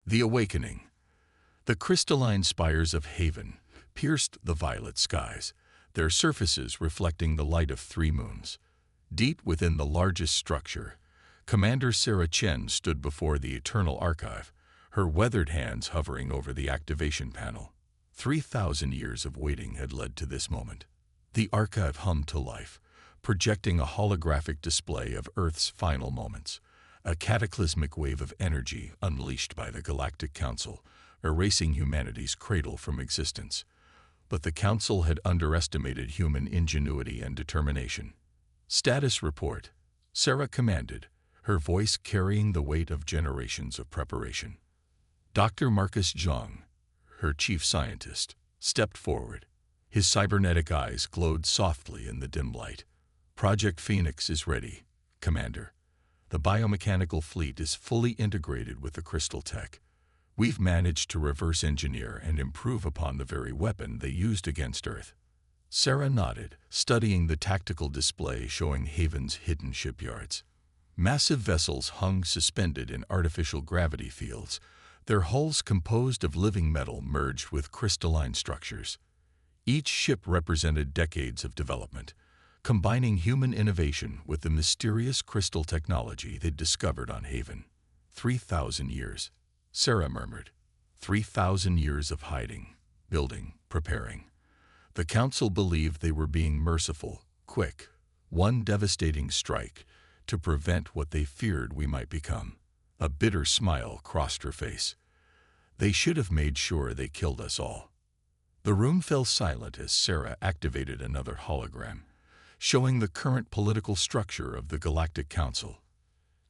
The Awakening. The crystalline spires of Haven pierced the violet skies, their surfaces reflecting the light of 3 moons. Deep within the largest structure, Commander Sarah Chen stood before the Eternal Archive, her weathered hands hovering over the activation panel. 3,000 years of waiting had led to this moment. The archive hummed to life, projecting a holographic display of Earth's final moments, a cataclysmic wave of energy unleashed by the Galactic Council, erasing humanity's cradle from existence. But the Council had underestimated human ingenuity and determination. Status report, Sarah commanded, her voice carrying the weight of generations of preparation. Dr. Marcus Zhang, her chief scientist, stepped forward. His cybernetic eyes glowed softly in the dim light. Project Phoenix is ready, Commander. The biomechanical fleet is fully integrated with the crystal tech. We've managed to reverse engineer and improve upon the very weapon they used against Earth. Sarah nodded, studying the tactical display showing Haven's hidden shipyards. Massive vessels hung suspended in artificial gravity fields, their hulls composed of living metal merged with crystalline structures. Each ship represented decades of development, combining human innovation with the mysterious crystal technology they'd discovered on Haven. 3,000 years, Sarah murmured. 3,000 years of hiding, building, preparing. The Council believed they were being merciful, quick, one devastating strike to prevent what they feared we might become. A bitter smile crossed her face. They should have made sure they killed us all. The room fell silent as Sarah activated another hologram, showing the current political structure of the Galactic Council.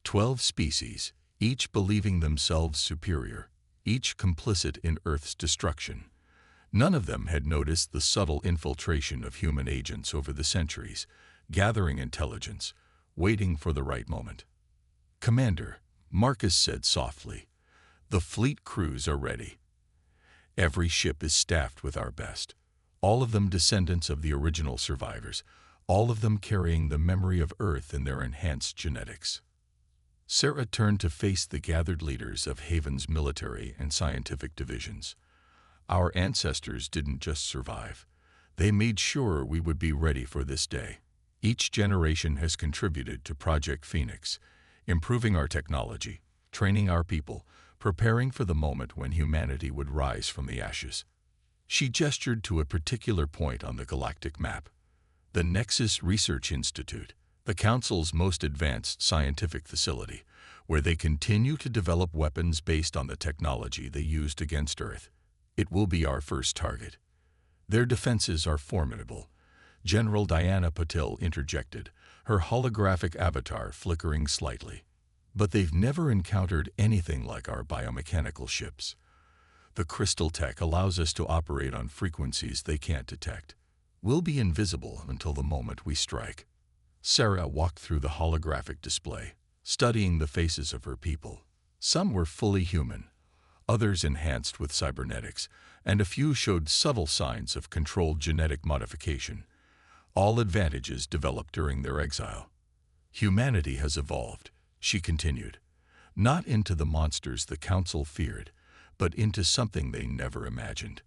12 species, each believing themselves superior, each complicit in Earth's destruction. None of them had noticed the subtle infiltration of human agents over the centuries, gathering intelligence, waiting for the right moment. Commander, Marcus said softly, the fleet crews are ready. Every ship is staffed with our best, all of them descendants of the original survivors, all of them carrying the memory of Earth in their enhanced genetics. Sarah turned to face the gathered leaders of Haven's military and scientific divisions. Our ancestors didn't just survive. They made sure we would be ready for this day. Each generation has contributed to Project Phoenix, improving our technology, training our people, preparing for the moment when humanity would rise from the ashes. She gestured to a particular point on the galactic map. The Nexus Research Institute, the Council's most advanced scientific facility, where they continue to develop weapons based on the technology they used against Earth. It will be our first target. Their defenses are formidable. General Diana Patil interjected, her holographic avatar flickering slightly. But they've never encountered anything like our biomechanical ships. The crystal tech allows us to operate on frequencies they can't detect. We'll be invisible until the moment we strike. Sarah walked through the holographic display, studying the faces of her people. Some were fully human, others enhanced with cybernetics, and a few showed subtle signs of controlled genetic modification, all advantages developed during their exile. Humanity has evolved, she continued, not into the monsters the Council feared, but into something they never imagined.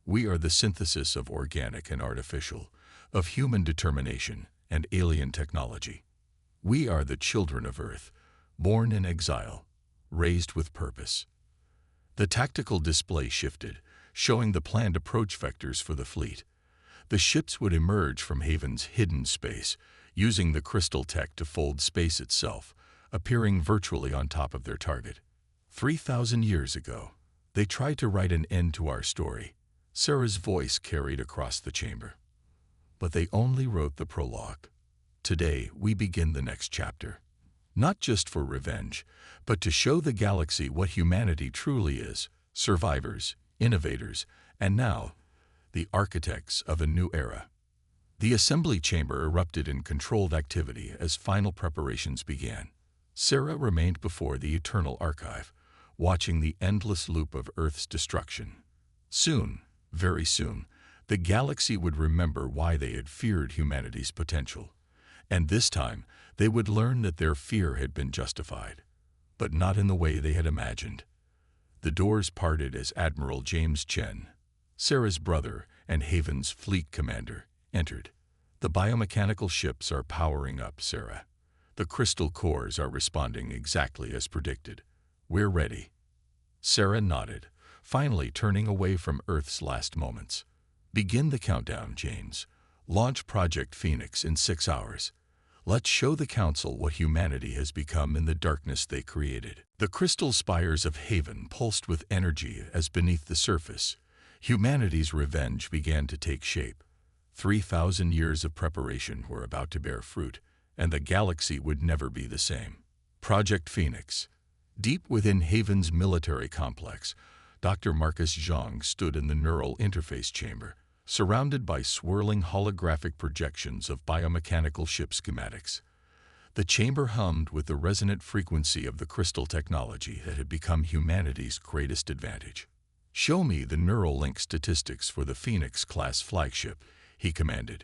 We are the synthesis of organic and artificial, of human determination and alien technology. We are the children of Earth, born in exile, raised with purpose. The tactical display shifted, showing the planned approach vectors for the fleet. The ships would emerge from Haven's hidden space, using the crystal tech to fold space itself, appearing virtually on top of their target. 3,000 years ago, they tried to write an end to our story. Sarah's voice carried across the chamber. But they only wrote the prologue. Today, we begin the next chapter. Not just for revenge, but to show the galaxy what humanity truly is, survivors, innovators, and now, the architects of a new era. The assembly chamber erupted in controlled activity as final preparations began. Sarah remained before the Eternal Archive, watching the endless loop of Earth's destruction. Soon, very soon, the galaxy would remember why they had feared humanity's potential. And this time, they would learn that their fear had been justified, but not in the way they had imagined. The doors parted as Admiral James Chen, Sarah's brother and Haven's fleet commander, entered. The biomechanical ships are powering up, Sarah. The crystal cores are responding exactly as predicted. We're ready. Sarah nodded, finally turning away from Earth's last moments. Begin the countdown, James. Launch Project Phoenix in 6 hours. Let's show the Council what humanity has become in the darkness they created. The crystal spires of Haven pulsed with energy as beneath the surface, humanity's revenge began to take shape. 3,000 years of preparation were about to bear fruit, and the galaxy would never be the same. Project Phoenix. Deep within Haven's military complex, Dr. Marcus Zhang stood in the neural interface chamber, surrounded by swirling holographic projections of biomechanical ship schematics. The chamber hummed with the resonant frequency of the crystal technology that had become humanity's greatest advantage. Show me the neural link statistics for the Phoenix-class flagship, he commanded.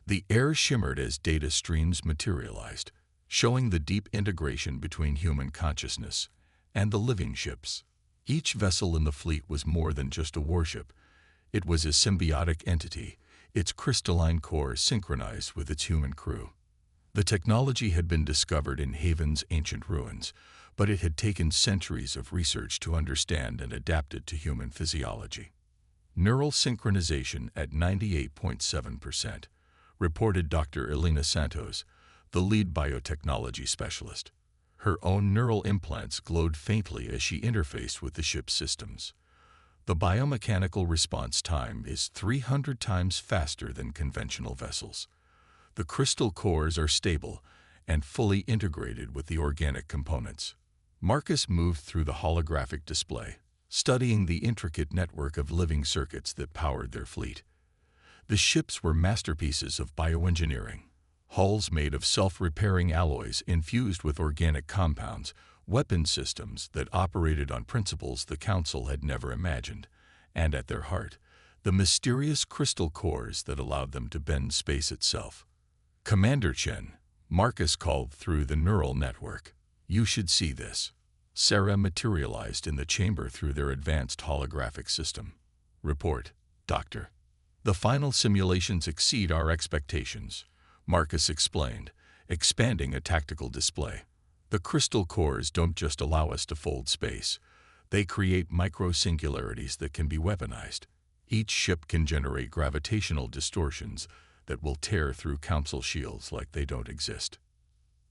The air shimmered as data streams materialized, showing the deep integration between human consciousness and the living ships. Each vessel in the fleet was more than just a warship. It was a symbiotic entity, its crystalline core synchronized with its human crew. The technology had been discovered in Haven's ancient ruins, but it had taken centuries of research to understand and adapt it to human physiology. Neural synchronization at 98.7%, reported Dr. Elena Santos, the lead biotechnology specialist. Her own neural implants glowed faintly as she interfaced with the ship's systems. The biomechanical response time is 300 times faster than conventional vessels. The crystal cores are stable and fully integrated with the organic components. Marcus moved through the holographic display, studying the intricate network of living circuits that powered their fleet. The ships were masterpieces of bioengineering, hulls made of self-repairing alloys infused with organic compounds, weapon systems that operated on principles the Council had never imagined, and at their heart, the mysterious crystal cores that allowed them to bend space itself. Commander Chen, Marcus called through the neural network. You should see this. Sarah materialized in the chamber through their advanced holographic system. Report, Doctor. The final simulations exceed our expectations, Marcus explained, expanding a tactical display. The crystal cores don't just allow us to fold space. They create micro-singularities that can be weaponized. Each ship can generate gravitational distortions that will tear through Council shields like they don't exist.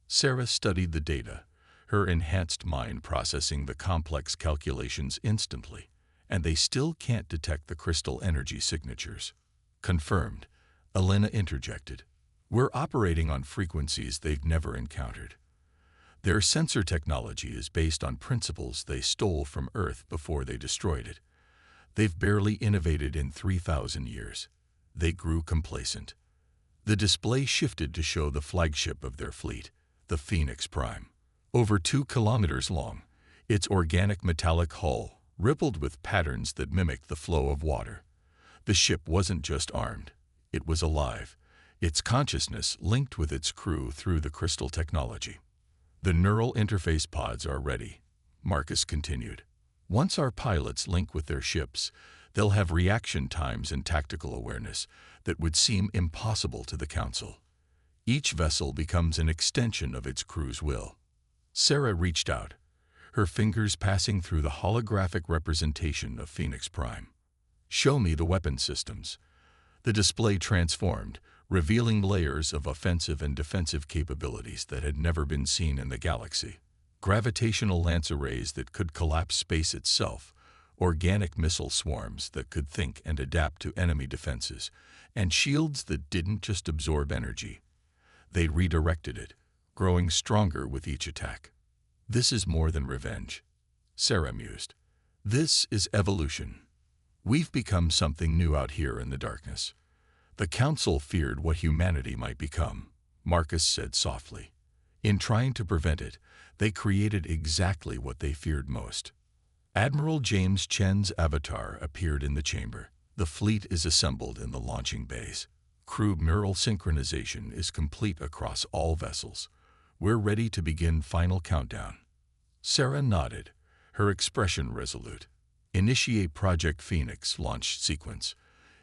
Sarah studied the data, her enhanced mind processing the complex calculations instantly, and they still can't detect the crystal energy signatures. Confirmed, Elena interjected. We're operating on frequencies they've never encountered. Their sensor technology is based on principles they stole from Earth before they destroyed it. They've barely innovated in 3,000 years. They grew complacent. The display shifted to show the flagship of their fleet, the Phoenix Prime. Over 2 kilometers long, its organic metallic hull rippled with patterns that mimicked the flow of water. The ship wasn't just armed, it was alive, its consciousness linked with its crew through the crystal technology. The neural interface pods are ready, Marcus continued. Once our pilots link with their ships, they'll have reaction times and tactical awareness that would seem impossible to the Council. Each vessel becomes an extension of its crew's will. Sarah reached out, her fingers passing through the holographic representation of Phoenix Prime. Show me the weapon systems. The display transformed, revealing layers of offensive and defensive capabilities that had never been seen in the galaxy. Gravitational lance arrays that could collapse space itself, organic missile swarms that could think and adapt to enemy defenses, and shields that didn't just absorb energy. They redirected it, growing stronger with each attack. This is more than revenge, Sarah mused. This is evolution. We've become something new out here in the darkness. The Council feared what humanity might become, Marcus said softly. In trying to prevent it, they created exactly what they feared most. Admiral James Chen's avatar appeared in the chamber. The fleet is assembled in the launching bays. Crew neural synchronization is complete across all vessels. We're ready to begin final countdown. Sarah nodded, her expression resolute. Initiate Project Phoenix launch sequence.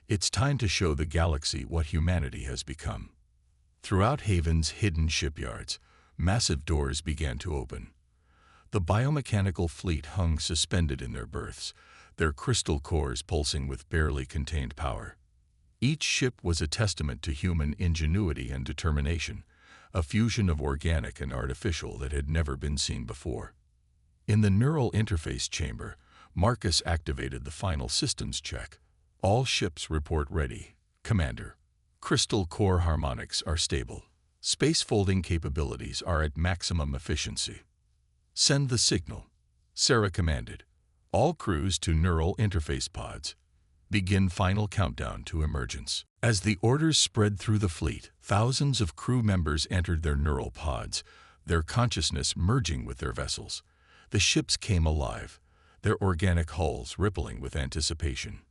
It's time to show the galaxy what humanity has become. Throughout Haven's hidden shipyards, massive doors began to open. The biomechanical fleet hung suspended in their berths, their crystal cores pulsing with barely contained power. Each ship was a testament to human ingenuity and determination, a fusion of organic and artificial that had never been seen before. In the neural interface chamber, Marcus activated the final systems check. All ships report ready, Commander. Crystal core harmonics are stable. Space folding capabilities are at maximum efficiency. Send the signal, Sarah commanded. All crews to neural interface pods. Begin final countdown to emergence. As the orders spread through the fleet, thousands of crew members entered their neural pods, their consciousness merging with their vessels. The ships came alive, their organic hulls rippling with anticipation.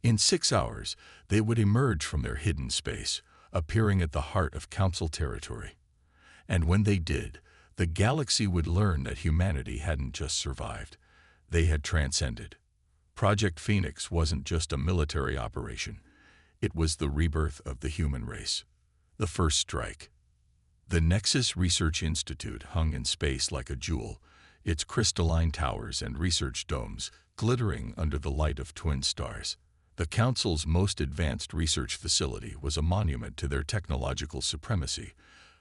In 6 hours, they would emerge from their hidden space, appearing at the heart of Council territory. And when they did, the galaxy would learn that humanity hadn't just survived, they had transcended. Project Phoenix wasn't just a military operation. It was the rebirth of the human race. The first strike. The Nexus Research Institute hung in space like a jewel, its crystalline towers and research domes glittering under the light of twin stars. The Council's most advanced research facility was a monument to their technological supremacy,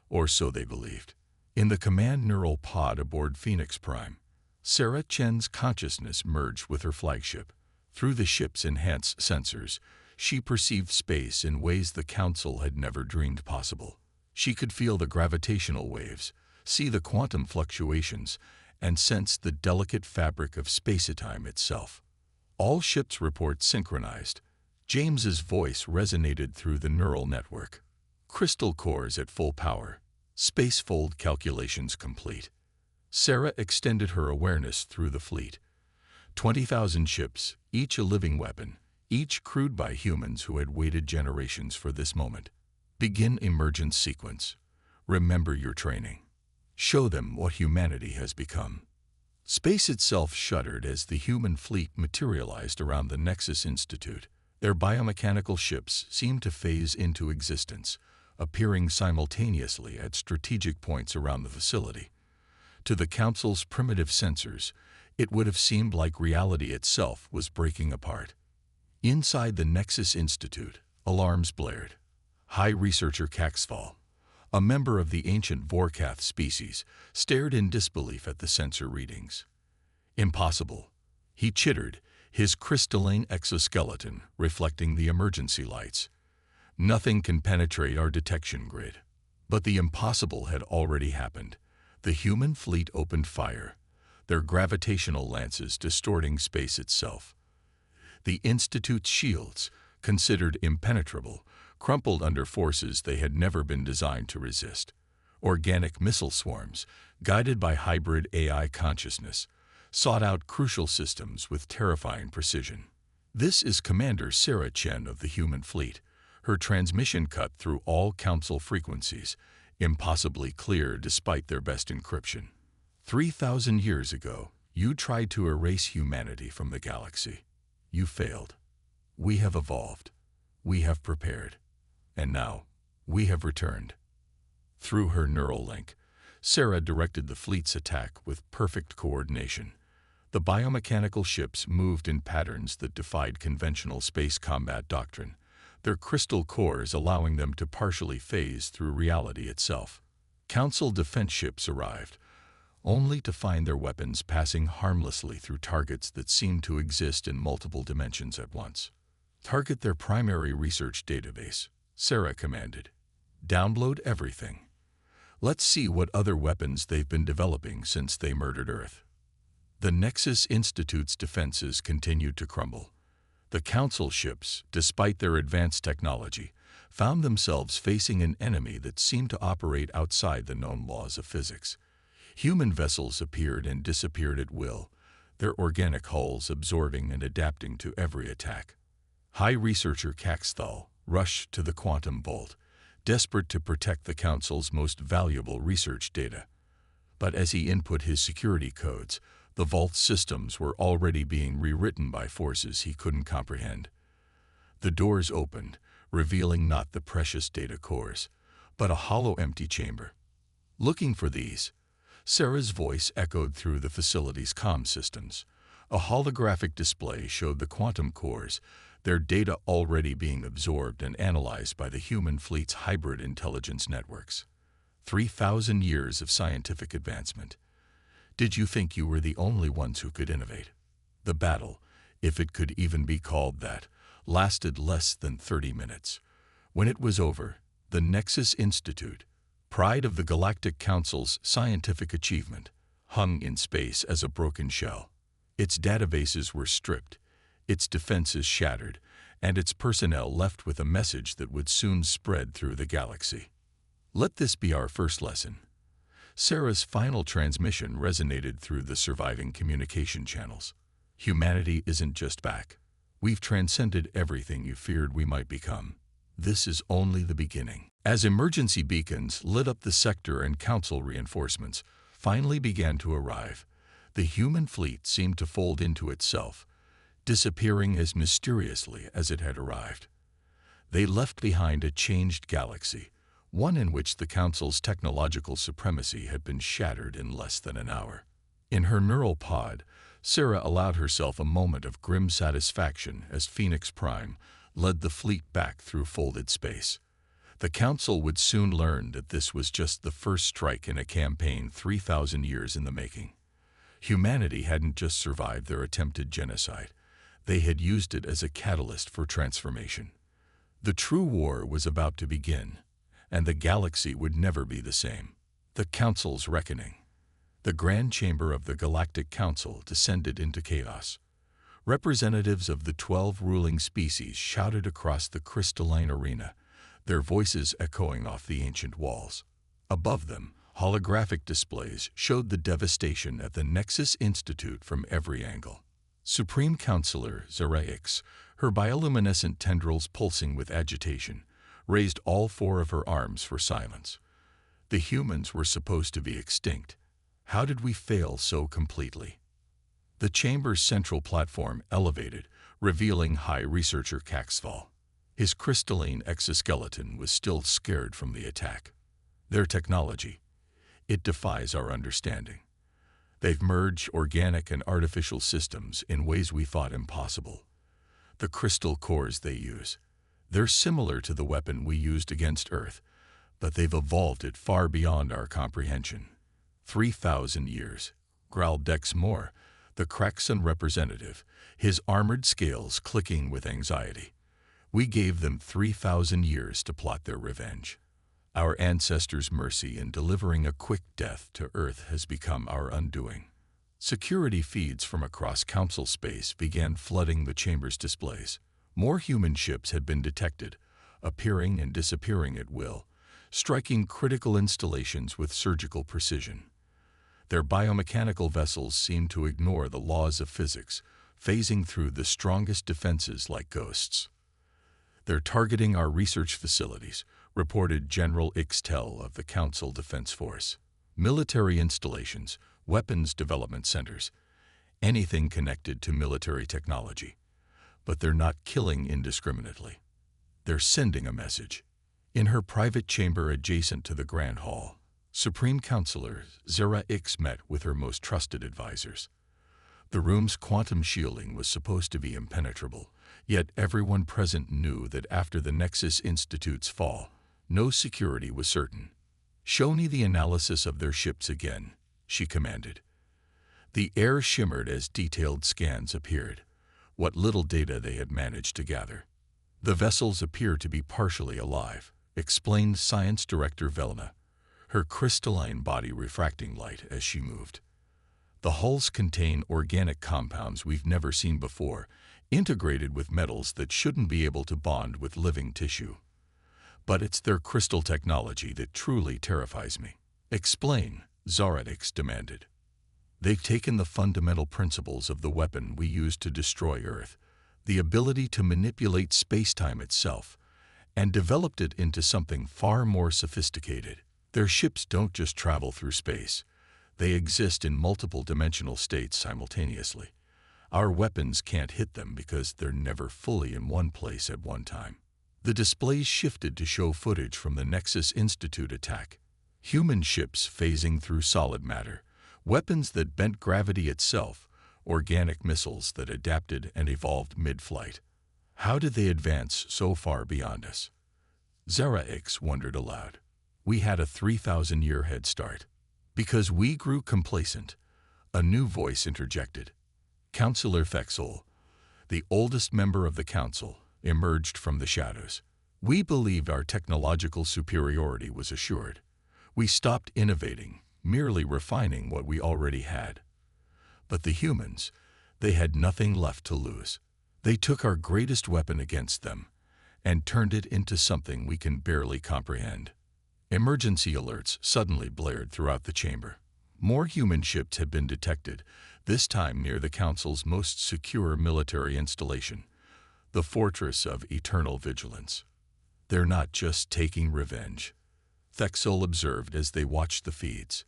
or so they believed. In the command neural pod aboard Phoenix Prime, Sarah Chen's consciousness merged with her flagship. Through the ship's enhanced sensors, she perceived space in ways the Council had never dreamed possible. She could feel the gravitational waves, see the quantum fluctuations, and sense the delicate fabric of space-time itself. All ships' reports synchronized. James's voice resonated through the neural network. Crystal cores at full power. Spacefold calculations complete. Sarah extended her awareness through the fleet. 20,000 ships, each a living weapon, each crewed by humans who had waited generations for this moment. Begin emergence sequence. Remember your training. Show them what humanity has become. Space itself shuddered as the human fleet materialized around the Nexus Institute. Their biomechanical ships seemed to phase into existence, appearing simultaneously at strategic points around the facility. To the Council's primitive sensors, it would have seemed like reality itself was breaking apart. Inside the Nexus Institute, alarms blared. High Researcher Caxfall, a member of the ancient Vorkath species, stared in disbelief at the sensor readings. Impossible. He chittered, his crystalline exoskeleton reflecting the emergency lights. Nothing can penetrate our detection grid. But the impossible had already happened. The human fleet opened fire, their gravitational lances distorting space itself. The Institute's shields, considered impenetrable, crumpled under forces they had never been designed to resist. Organic missile swarms, guided by hybrid AI consciousness, sought out crucial systems with terrifying precision. This is Commander Sarah Chen of the human fleet, her transmission cut through all Council frequencies, impossibly clear despite their best encryption. 3,000 years ago, you tried to erase humanity from the galaxy. You failed. We have evolved. We have prepared. And now, we have returned. Through her neural link, Sarah directed the fleet's attack with perfect coordination. The biomechanical ships moved in patterns that defied conventional space combat doctrine, their crystal cores allowing them to partially phase through reality itself. Council defense ships arrived, only to find their weapons passing harmlessly through targets that seemed to exist in multiple dimensions at once. Target their primary research database, Sarah commanded. Download everything. Let's see what other weapons they've been developing since they murdered Earth. The Nexus Institute's defenses continued to crumble. The Council ships, despite their advanced technology, found themselves facing an enemy that seemed to operate outside the known laws of physics. Human vessels appeared and disappeared at will, their organic hulls absorbing and adapting to every attack. High Researcher Caxthal rushed to the quantum vault, desperate to protect the Council's most valuable research data. But as he input his security codes, The vault's systems were already being rewritten by forces he couldn't comprehend. The doors opened, revealing not the precious data cores, but a hollow empty chamber. Looking for these, Sarah's voice echoed through the facility's comm systems. A holographic display showed the quantum cores, their data already being absorbed and analyzed by the human fleet's hybrid intelligence networks. 3,000 years of scientific advancement. Did you think you were the only ones who could innovate? The battle, if it could even be called that, lasted less than 30 minutes. When it was over, the Nexus Institute, pride of the Galactic Council's scientific achievement, hung in space as a broken shell. Its databases were stripped, its defenses shattered, and its personnel left with a message that would soon spread through the galaxy. Let this be our first lesson. Sarah's final transmission resonated through the surviving communication channels. Humanity isn't just back. We've transcended everything you feared we might become. This is only the beginning. As emergency beacons lit up the sector and council reinforcements finally began to arrive, the human fleet seemed to fold into itself, disappearing as mysteriously as it had arrived. They left behind a changed galaxy, one in which the Council's technological supremacy had been shattered in less than an hour. In her neural pod, Sarah allowed herself a moment of grim satisfaction as Phoenix Prime led the fleet back through folded space. The Council would soon learn that this was just the first strike in a campaign 3,000 years in the making. Humanity hadn't just survived their attempted genocide. They had used it as a catalyst for transformation. The true war was about to begin, and the galaxy would never be the same. The Council's reckoning. The Grand Chamber of the Galactic Council descended into chaos. Representatives of the 12 ruling species shouted across the crystalline arena, their voices echoing off the ancient walls. Above them, holographic displays showed the devastation at the Nexus Institute from every angle. Supreme Counselor Zera, her bioluminescent tendrils pulsing with agitation, raised all 4 of her arms for silence. The humans were supposed to be extinct. How did we fail so completely? The chamber's central platform elevated, revealing High Researcher Caxval. His crystalline exoskeleton was still scared from the attack. Their technology, it defies our understanding. They've merged organic and artificial systems in ways we thought impossible. The crystal cores they use, they're similar to the weapon we used against Earth, but they've evolved it far beyond our comprehension. 3,000 years, growled Dex Moore, the Kraxan representative, his armored scales clicking with anxiety. We gave them 3,000 years to plot their revenge. Our ancestors' mercy in delivering a quick death to Earth has become our undoing. Security feeds from across Council space began flooding the chamber's displays. More human ships had been detected, appearing and disappearing at will, striking critical installations with surgical precision. Their biomechanical vessels seemed to ignore the laws of physics, phasing through the strongest defenses like ghosts. They're targeting our research facilities, reported General Exile of the Council Defense Force. Military installations, weapons development centers, anything connected to military technology. But they're not killing indiscriminately. They're sending a message. In her private chamber adjacent to the Grand Hall, Supreme Counselor Zera met with her most trusted advisors. The room's quantum shielding was supposed to be impenetrable, yet everyone present knew that after the Nexus Institute's fall, no security was certain. "Show me the analysis of their ships again," she commanded. The air shimmered as detailed scans appeared, what little data they had managed to gather. "The vessels appear to be partially alive," explained Science Director Velna, her crystalline body refracting light as she moved. "The hulls contain organic compounds we've never seen before, integrated with metals that shouldn't be able to bond with living tissue. But it's their crystal technology that truly terrifies me." "Explain," Zaradix demanded. "They've taken the fundamental principles of the weapon we used to destroy Earth, the ability to manipulate space-time itself, and developed it into something far more sophisticated. Their ships don't just travel through space. They exist in multiple dimensional states simultaneously. Our weapons can't hit them because they're never fully in one place at one time. The displays shifted to show footage from the Nexus Institute attack. Human ships phasing through solid matter, weapons that bent gravity itself, organic missiles that adapted and evolved mid-flight. How did they advance so far beyond us? Zeraix wondered aloud. We had a 3,000-year head start. Because we grew complacent, a new voice interjected. Councillor Exile, the oldest member of the council, emerged from the shadows. We believed our technological superiority was assured. We stopped innovating, merely refining what we already had. But the humans, they had nothing left to lose. They took our greatest weapon against them and turned it into something we can barely comprehend. Emergency alerts suddenly blared throughout the chamber. More human ships had been detected, this time near the Council's most secure military installation, the Fortress of Eternal Vigilance. They're not just taking revenge, Exile observed as they watched the feeds.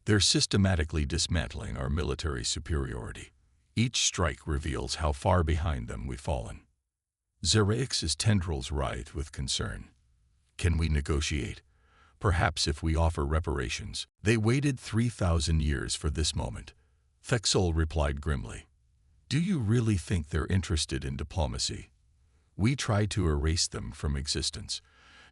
They're systematically dismantling our military superiority. Each strike reveals how far behind them we've fallen. Zeraix's tendrils writhed with concern. Can we negotiate? Perhaps if we offer reparations. They waited 3,000 years for this moment. Exile replied grimly. Do you really think they're interested in diplomacy? We tried to erase them from existence.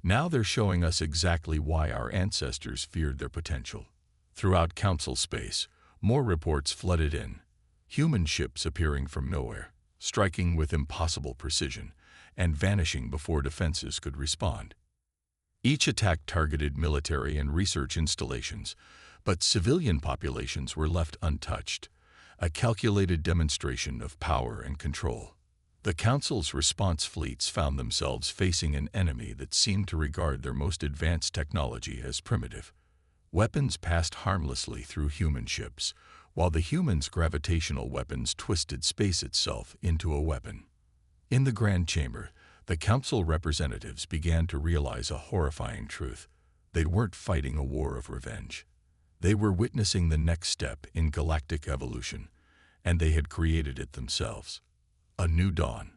Now they're showing us exactly why our ancestors feared their potential. Throughout Council space, more reports flooded in. Human ships appearing from nowhere, striking with impossible precision, and vanishing before defenses could respond. Each attack targeted military and research installations, but civilian populations were left untouched, a calculated demonstration of power and control. The Council's response fleets found themselves facing an enemy that seemed to regard their most advanced technology as primitive. Weapons passed harmlessly through human ships, while the humans' gravitational weapons twisted space itself into a weapon. In the Grand Chamber, the Council representatives began to realize a horrifying truth. They weren't fighting a war of revenge. They were witnessing the next step in galactic evolution, and they had created it themselves. A new dawn.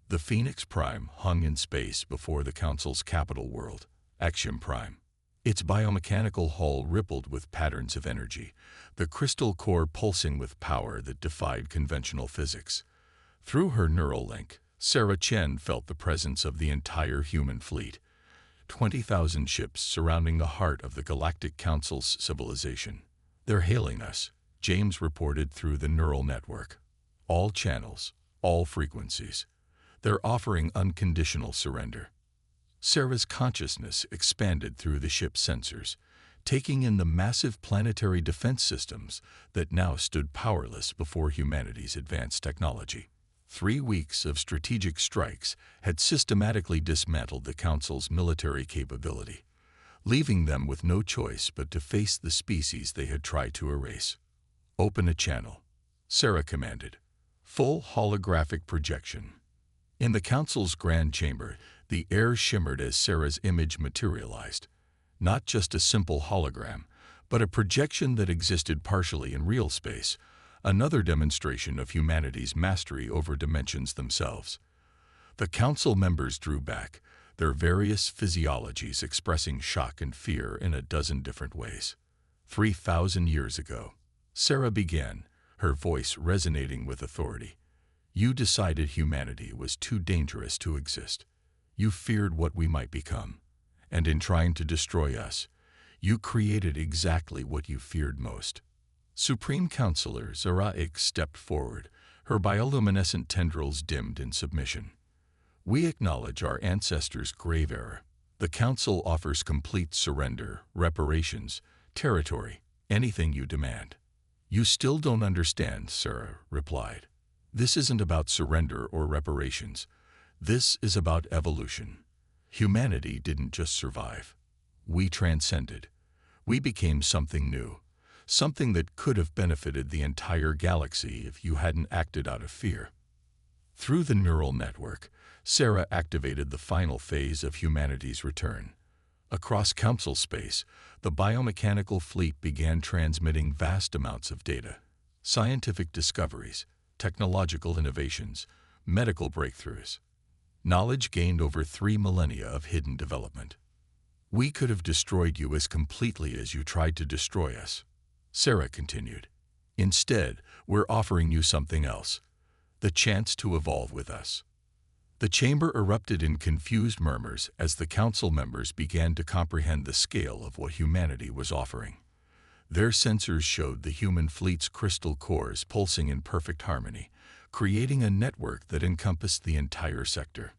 The Phoenix Prime hung in space before the Council's capital world, Axiom Prime. Its biomechanical hull rippled with patterns of energy, the crystal core pulsing with power that defied conventional physics. Through her neural link, Sarah Chen felt the presence of the entire human fleet, 20,000 ships surrounding the heart of the Galactic Council's civilization. They're hailing us, James reported through the neural network. All channels, all frequencies. They're offering unconditional surrender. Sarah's consciousness expanded through the ship's sensors, taking in the massive planetary defense systems that now stood powerless before humanity's advanced technology. 3 weeks of strategic strikes had systematically dismantled the Council's military capability, leaving them with no choice but to face the species they had tried to erase. Open a channel, Sarah commanded. Full holographic projection. In the Council's Grand Chamber, the air shimmered as Sarah's image materialized. Not just a simple hologram, but a projection that existed partially in real space, another demonstration of humanity's mastery over dimensions themselves. The Council members drew back, their various physiologies expressing shock and fear in a dozen different ways. 3,000 years ago, Sarah began, her voice resonating with authority. You decided humanity was too dangerous to exist. You feared what we might become. And in trying to destroy us, you created exactly what you feared most. Supreme Councilor Zeraix stepped forward, her bioluminescent tendrils dimmed in submission. We acknowledge our ancestors' grave error. The Council offers complete surrender, reparations, territory, anything you demand. You still don't understand, Sarah replied. This isn't about surrender or reparations. This is about evolution. Humanity didn't just survive. We transcended. We became something new, something that could have benefited the entire galaxy if you hadn't acted out of fear. Through the neural network, Sarah activated the final phase of humanity's return. Across council space, the biomechanical fleet began transmitting vast amounts of data. Scientific discoveries, technological innovations, medical breakthroughs. Knowledge gained over 3 millennia of hidden development. We could have destroyed you as completely as you tried to destroy us, Sarah continued. Instead, we're offering you something else, the chance to evolve with us. The chamber erupted in confused murmurs as the council members began to comprehend the scale of what humanity was offering. Their sensors showed the human fleet's crystal cores pulsing in perfect harmony, creating a network that encompassed the entire sector.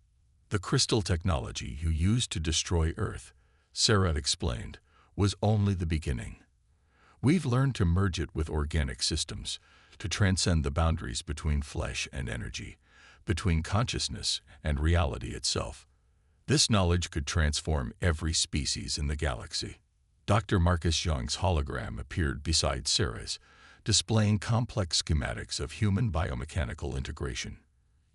The crystal technology you used to destroy Earth, Sarah explained, was only the beginning. We've learned to merge it with organic systems, to transcend the boundaries between flesh and energy, between consciousness and reality itself. This knowledge could transform every species in the galaxy. Dr. Marcus Young's hologram appeared beside Sarah's, displaying complex schematics of human biomechanical integration.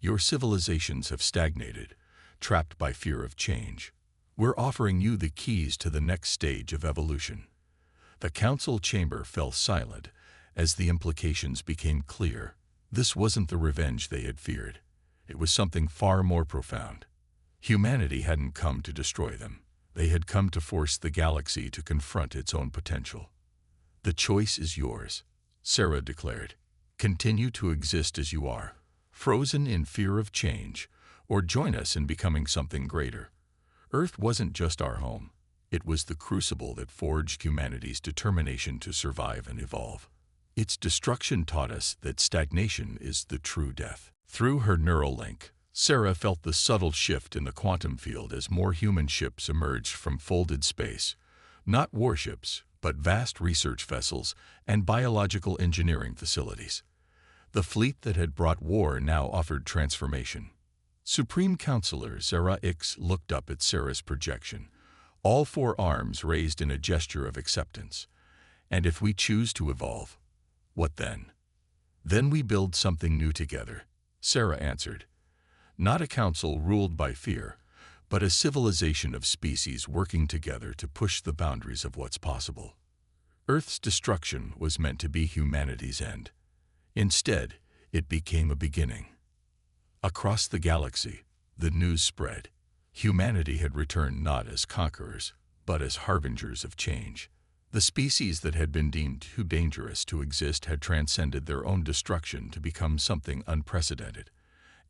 Your civilizations have stagnated, trapped by fear of change. We're offering you the keys to the next stage of evolution. The council chamber fell silent as the implications became clear. This wasn't the revenge they had feared. It was something far more profound. Humanity hadn't come to destroy them. They had come to force the galaxy to confront its own potential. The choice is yours, Sarah declared. Continue to exist as you are, frozen in fear of change, or join us in becoming something greater. Earth wasn't just our home. It was the crucible that forged humanity's determination to survive and evolve. Its destruction taught us that stagnation is the true death. Through her neural link, Sarah felt the subtle shift in the quantum field as more human ships emerged from folded space. Not warships, but vast research vessels and biological engineering facilities. The fleet that had brought war now offered transformation. Supreme Counselor Zara X looked up at Sarah's projection, all 4 arms raised in a gesture of acceptance. And if we choose to evolve, what then? Then we build something new together, Sarah answered. Not a council ruled by fear, but a civilization of species working together to push the boundaries of what's possible. Earth's destruction was meant to be humanity's end. Instead, it became a beginning. Across the galaxy, the news spread. Humanity had returned not as conquerors, but as harbingers of change. The species that had been deemed too dangerous to exist had transcended their own destruction to become something unprecedented,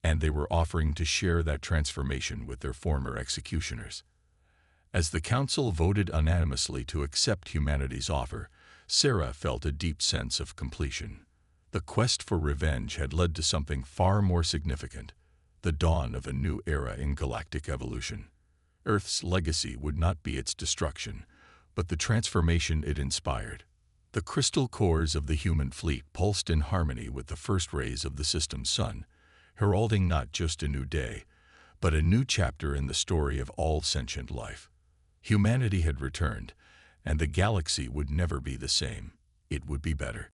and they were offering to share that transformation with their former executioners. As the council voted unanimously to accept humanity's offer, Sarah felt a deep sense of completion. The quest for revenge had led to something far more significant, the dawn of a new era in galactic evolution. Earth's legacy would not be its destruction, but the transformation it inspired. The crystal cores of the human fleet pulsed in harmony with the first rays of the system's sun, heralding not just a new day, but a new chapter in the story of all sentient life. Humanity had returned, and the galaxy would never be the same. It would be better.